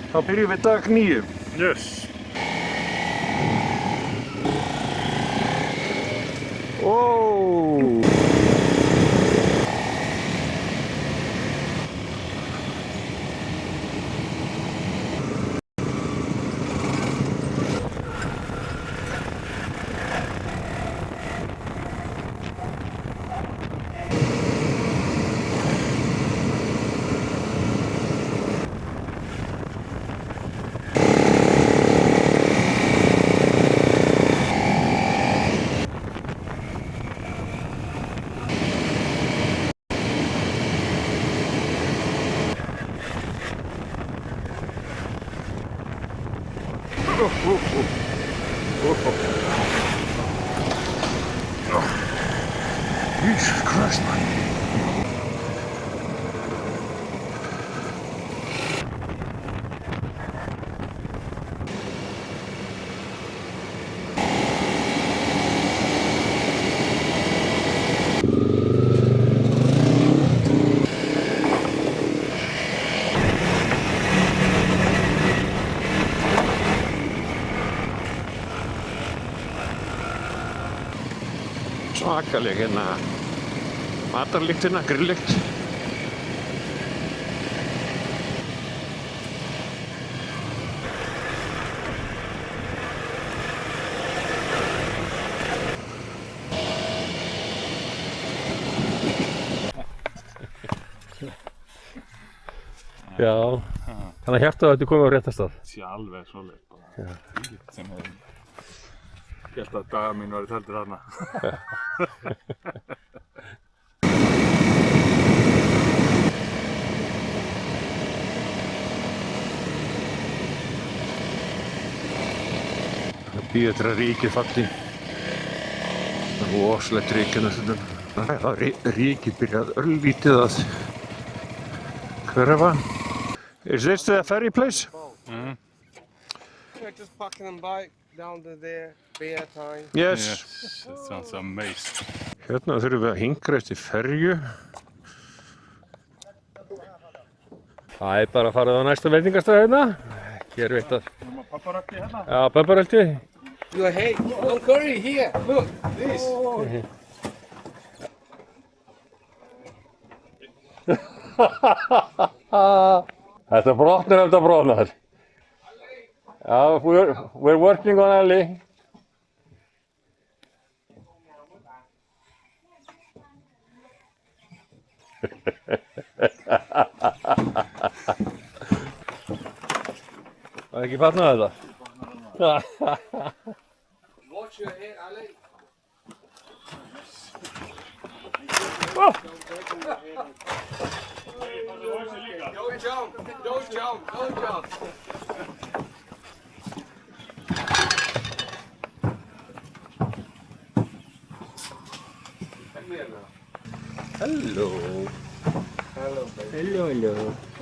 Þá byrjum við dag 9. Yes. Oh. Jesus Christ, man. Svakaleg hérna matarlyktina, grilllykt. Já, þannig að hjarta þetta komið á réttastað. Það sé alveg svoleiðis bara. Sem hefur. Ég held að dagar mín væri tældur þarna. Það býður eftir að ríkið falli. Það er rosalegt ríkina stundum. Það ríkið byrjað örlítið að hverfa. Is this the ferry place? Mm-hmm. Yeah, just parking them bike down to there, beer time. Yes. Yes, that sounds amazing. Hérna þurfum við að hinkra eftir ferju. Það er bara að fara á næsta veitingastað hérna. Hér veit að... Papparöldi hérna? Já, papparöldi. You hey, don't curry here. Look, this. Þetta brotnar ef þetta brotnar. Já, we're working on Ali. Það ekki fatnað þetta? Watch your head, Ali. Don't jump, don't jump, don't jump. Come here now. Hello. Hello, baby. Hello, hello.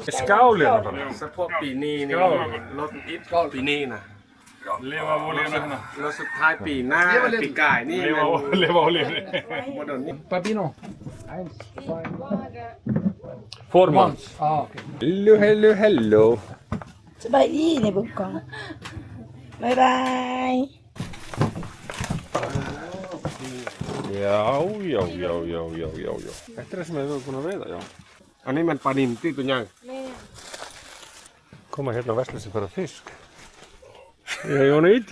Skál hérna bara. เฉพาะปีนี้นี่รถอิฐปีนี้นะ Lifa á olíunni hérna. รถสุดท้ายปีหน้าปีก่ายนี่ Lifa á olíunni. โมเดิร์นนี่ Papino. 4 months. Ah, okay. Hello, hello, hello. สบายดีในบุกกองบายบาย Já. Þetta er það sem við erum búin að veiða, já. อันนี้มันปลานิลที่ตัวใหญ่ Koma hérna á Vestlunds að fara fisk. Já, you wanna eat?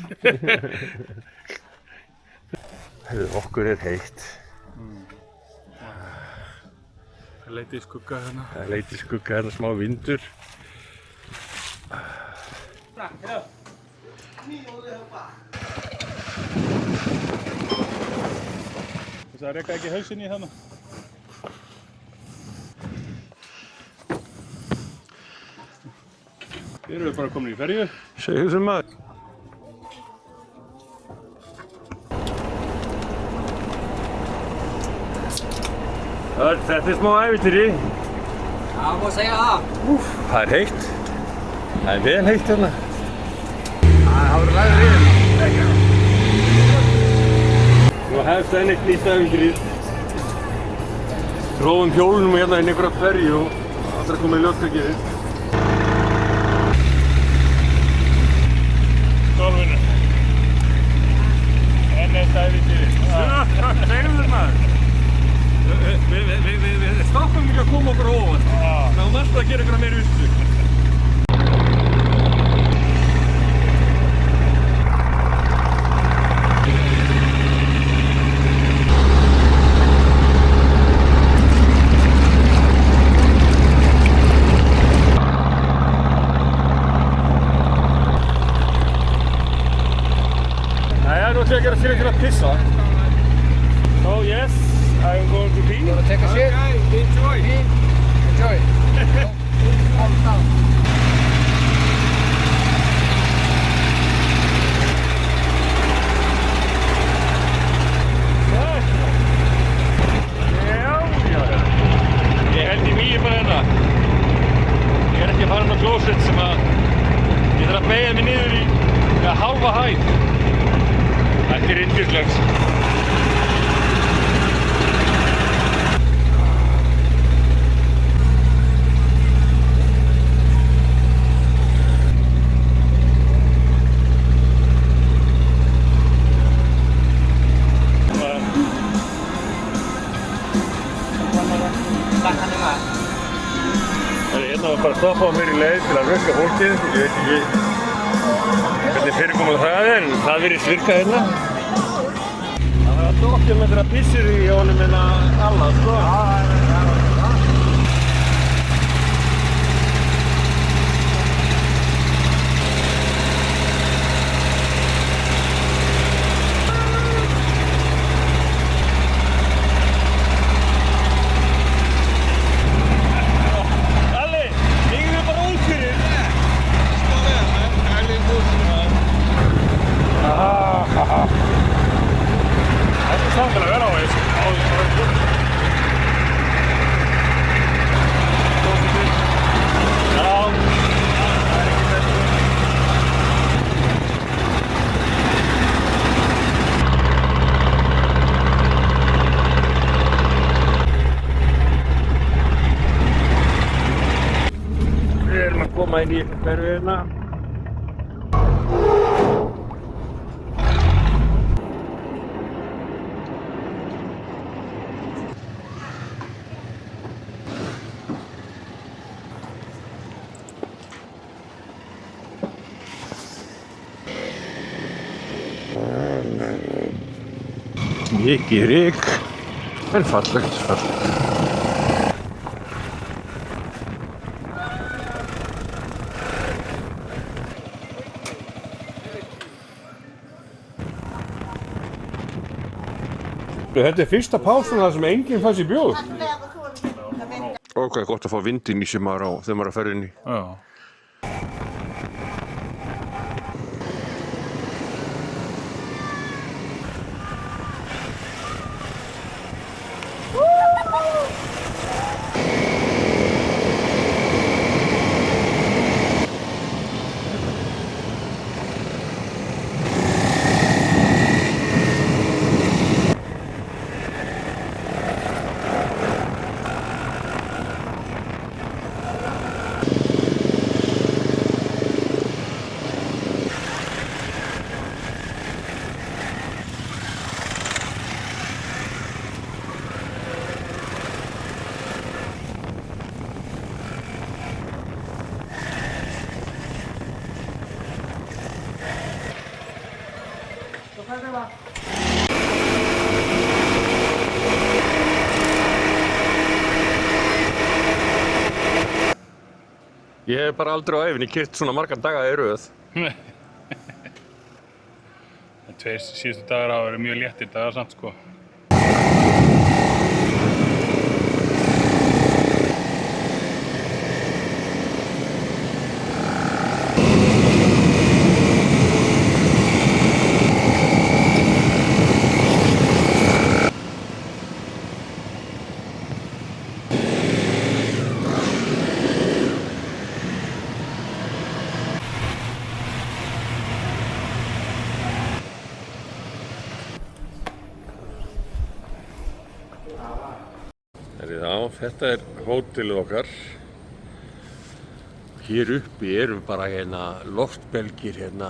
Hefur okkur er heitt. Það leiti í skugga hérna. Það er leit í skugga hérna, smá vindur. Það reka ekki hausinn í þarna. Við erum bara komin í ferju. Segðu sem maður. Þetta er smá ævintýri. Já, má segja það. Það er heitt. Það er vel heitt hérna. Það voru ræður í hérna. Nú hefst enn eitt nýtt ævintýrið. Tróðum hjólunum hérna inn í einhverja ferju og allra komið ljóstakið. að segja að gera sér til að pissa. So yes, I'm going to pee. Wanna take a shit? Okay, enjoy. Enjoy. Ég held í mýi bara hérna. Ég ekki farin á klósett sem að ég þarf að beygja mig niður í hálfa hæð. Þetta yndislegt. Hérna var bara að stoppa á mér í leið til að rökka fólkið. Ég veit ekki hvernig fyrirkomulag það en það virðist virka hérna. Það var dokumentra pissur í honum hérna alla, sko. Koma inn í hverfið hérna. Mikið ryk, en fallegt, fallegt. Þetta fyrsta pásan þar sem enginn fær sér bjór. Ok, gott að fá vindinn í sem maður á þegar maður er að ferja inn í. Já. Ég hef bara aldrei á ævinni keyrt svona margar daga í röð. Tveir síðustu dagar hafa verið mjög léttir dagar samt, sko. Þetta er hótelið okkar. Hér uppi erum bara hérna loftbelgir hérna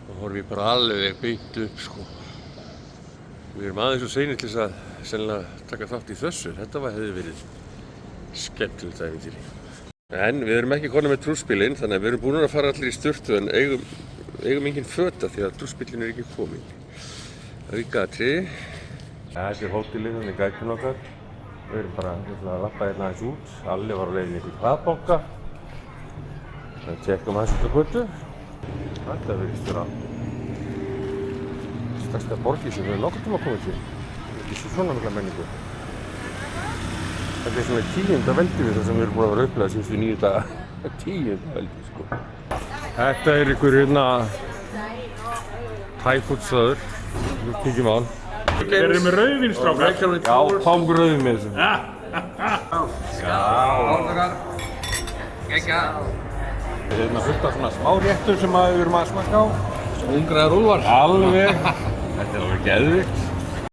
og horfum við bara alveg beint upp, sko. Við erum aðeins og seinir til þess að sennilega taka þátt í þessu. Þetta hefði verið skemmtilegt ævintýri. En við erum ekki konur með trúspilinn, þannig að við erum búin að fara allir í sturtu en eigum engin föta því að trúspillinn er ekki kominn. Aukaatriði. Þetta er hótelið, þannig gætinn okkar. Við erum bara að lappa hérna aðeins út. Alli var á leiðinni ykkur hraðbanka. Það tjekkum aðeins út á götu. Þetta virðist vera stærsta borgi sem við erum nokkuð tíma komið til. Ekki svona mikla menningu. Þetta er svona 10. veldi við það sem við erum búin að vera upplegað síðustu 9 daga. 10. veldi, sko. Þetta er ykkur hérna Thai-food-staður. Við kíkjum á hann. Þeir eru með rauðvínstrákar. Já, fáum ykkur rauðvín með þessu. Þetta er hérna fullt af svona smá réttur sem við erum að smakka á. Hungraðar úlfar. Alveg. Þetta er alveg geðvikt.